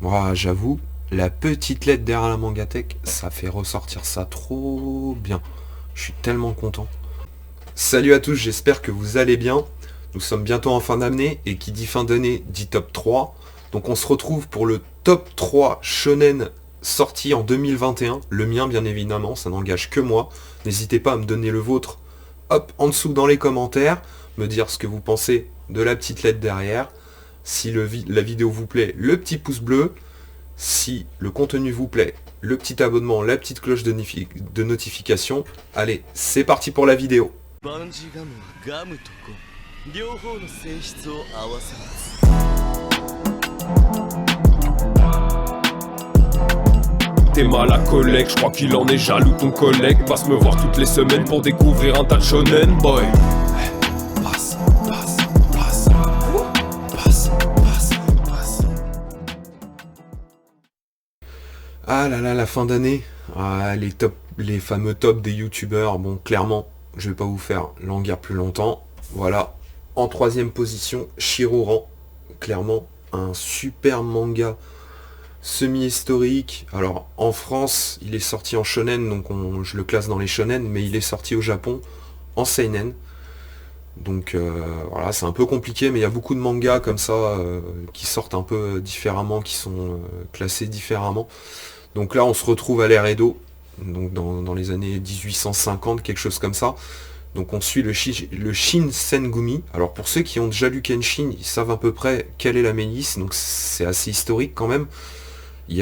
Ah, j'avoue, la petite lettre derrière la Mangatech, ça fait ressortir ça trop bien. Je suis tellement content. Salut à tous, j'espère que vous allez bien. Nous sommes bientôt en fin d'année et qui dit fin d'année dit top 3. Donc on se retrouve pour le top 3 shonen sorti en 2021. Le mien bien évidemment, ça n'engage que moi. N'hésitez pas à me donner le vôtre, hop, en dessous dans les commentaires, me dire ce que vous pensez de la petite lettre derrière. Si la vidéo vous plaît, le petit pouce bleu. Si le contenu vous plaît, le petit abonnement, la petite cloche de notification. Allez, c'est parti pour la vidéo. T'es mal à collègue, je crois qu'il en est jaloux ton collègue. Passe me voir toutes les semaines pour découvrir un tas de shonen boy. Passe. Ah là là, la fin d'année. Ah, les fameux tops des youtubeurs. Bon, clairement, je vais pas vous faire languir plus longtemps. Voilà. En troisième position, Shiroran. Clairement, un super manga semi-historique. Alors, en France, il est sorti en shonen, donc je le classe dans les shonen, mais il est sorti au Japon en seinen. Donc voilà, c'est un peu compliqué, mais il y a beaucoup de mangas comme ça qui sortent un peu différemment, qui sont classés différemment. Donc là, on se retrouve à l'ère Edo, donc dans les années 1850, quelque chose comme ça. Donc on suit le Shinsengumi. Alors pour ceux qui ont déjà lu Kenshin, ils savent à peu près quelle est la milice, donc c'est assez historique quand même. Il y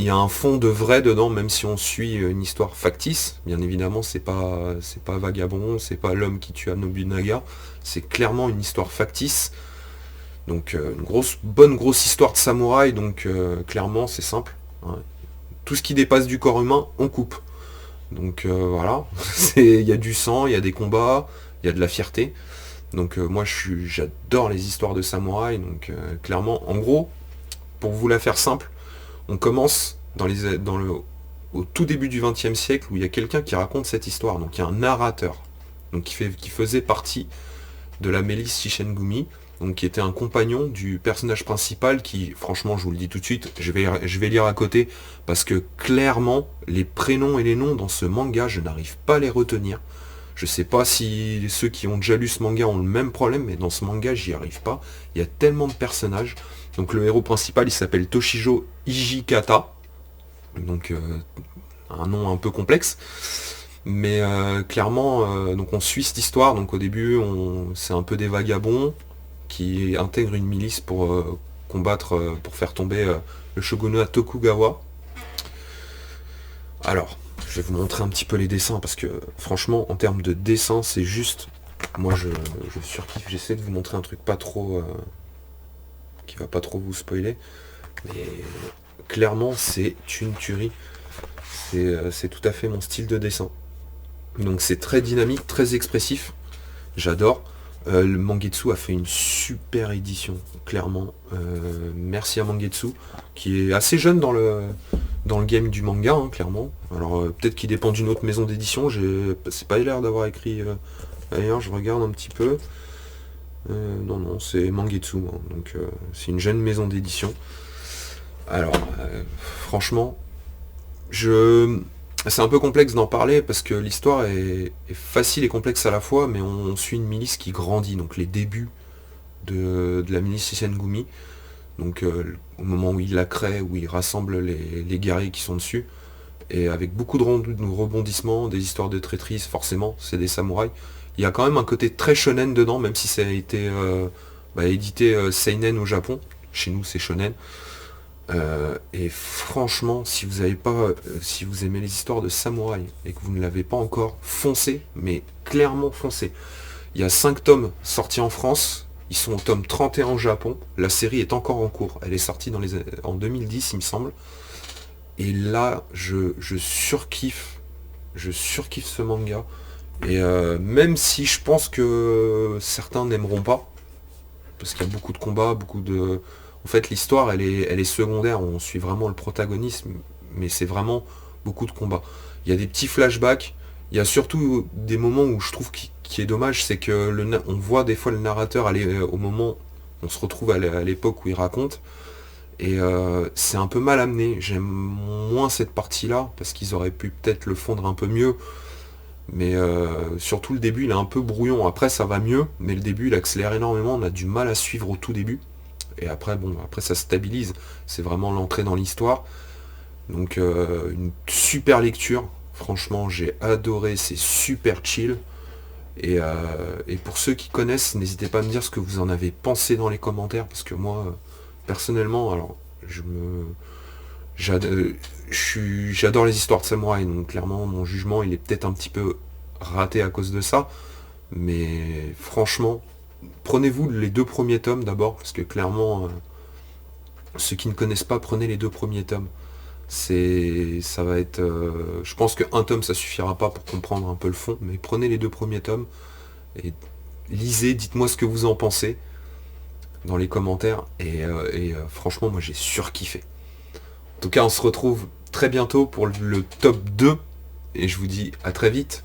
a un fond de vrai dedans, même si on suit une histoire factice. Bien évidemment, c'est pas Vagabond, c'est pas l'homme qui tue Nobunaga. C'est clairement une histoire factice. Donc une bonne grosse histoire de samouraï. Donc clairement, c'est simple, hein. Tout ce qui dépasse du corps humain, on coupe. Donc voilà, il y a du sang, il y a des combats, il y a de la fierté. Donc moi, j'adore les histoires de samouraï. Donc clairement, en gros, pour vous la faire simple, on commence au tout début du XXe siècle où il y a quelqu'un qui raconte cette histoire. Donc il y a un narrateur, donc qui faisait partie de la milice Shinsengumi, donc qui était un compagnon du personnage principal qui, franchement, je vous le dis tout de suite, je vais lire à côté parce que clairement les prénoms et les noms dans ce manga, je n'arrive pas à les retenir. Je sais pas si ceux qui ont déjà lu ce manga ont le même problème, mais dans ce manga, j'y arrive pas. Il y a tellement de personnages. Donc le héros principal, il s'appelle Toshijo Hijikata. Donc un nom un peu complexe. Mais clairement, donc on suit cette histoire. Donc au début, c'est un peu des vagabonds qui intègrent une milice pour combattre, pour faire tomber le shogunat Tokugawa. Alors, je vais vous montrer un petit peu les dessins parce que franchement, en termes de dessin, c'est juste. Moi, je surkiffe. J'essaie de vous montrer un truc pas trop, qui va pas trop vous spoiler, mais clairement, c'est une tuerie. C'est tout à fait mon style de dessin. Donc c'est très dynamique, très expressif. J'adore. Le Mangetsu a fait une super édition, clairement. Merci à Mangetsu, qui est assez jeune dans le game du manga, hein, clairement. Alors peut-être qu'il dépend d'une autre maison d'édition. C'est pas l'air d'avoir écrit. D'ailleurs, je regarde un petit peu. Non, c'est Mangetsu, hein, donc c'est une jeune maison d'édition. Alors, franchement, c'est un peu complexe d'en parler parce que l'histoire est facile et complexe à la fois, mais on suit une milice qui grandit, donc les débuts de la milice Shinsengumi, donc au moment où il la crée, où il rassemble les guerriers qui sont dessus, et avec beaucoup de rebondissements, des histoires de traîtrise, forcément, c'est des samouraïs. Il y a quand même un côté très shonen dedans, même si ça a été édité seinen au Japon. Chez nous, c'est shonen. Et franchement, si vous si vous aimez les histoires de samouraï et que vous ne l'avez pas encore, foncez, mais clairement foncez. Il y a 5 tomes sortis en France, ils sont au tome 31 au Japon. La série est encore en cours. Elle est sortie en 2010, il me semble. Et là, je surkiffe ce manga. Et même si je pense que certains n'aimeront pas, parce qu'il y a beaucoup de combats, En fait, l'histoire, elle est secondaire, on suit vraiment le protagonisme, mais c'est vraiment beaucoup de combats. Il y a des petits flashbacks, il y a surtout des moments où je trouve qui est dommage, c'est que on voit des fois le narrateur aller au moment, on se retrouve à l'époque où il raconte, Et c'est un peu mal amené. J'aime moins cette partie-là, parce qu'ils auraient pu peut-être le fondre un peu mieux. Mais surtout le début, il est un peu brouillon. Après, ça va mieux, mais le début, il accélère énormément. On a du mal à suivre au tout début. Et après, bon, après ça stabilise. C'est vraiment l'entrée dans l'histoire. Donc une super lecture. Franchement, j'ai adoré. C'est super chill. Et pour ceux qui connaissent, n'hésitez pas à me dire ce que vous en avez pensé dans les commentaires, parce que moi, personnellement, alors, j'ad- euh, j'adore les histoires de samouraï, donc clairement, mon jugement, il est peut-être un petit peu raté à cause de ça, mais franchement, prenez-vous les 2 premiers tomes d'abord, parce que clairement, ceux qui ne connaissent pas, prenez les 2 premiers tomes. Ça va être, je pense qu'un tome, ça suffira pas pour comprendre un peu le fond, mais prenez les 2 premiers tomes et lisez, dites-moi ce que vous en pensez dans les commentaires. Et franchement, moi j'ai surkiffé. En tout cas, on se retrouve très bientôt pour le top 2. Et je vous dis à très vite.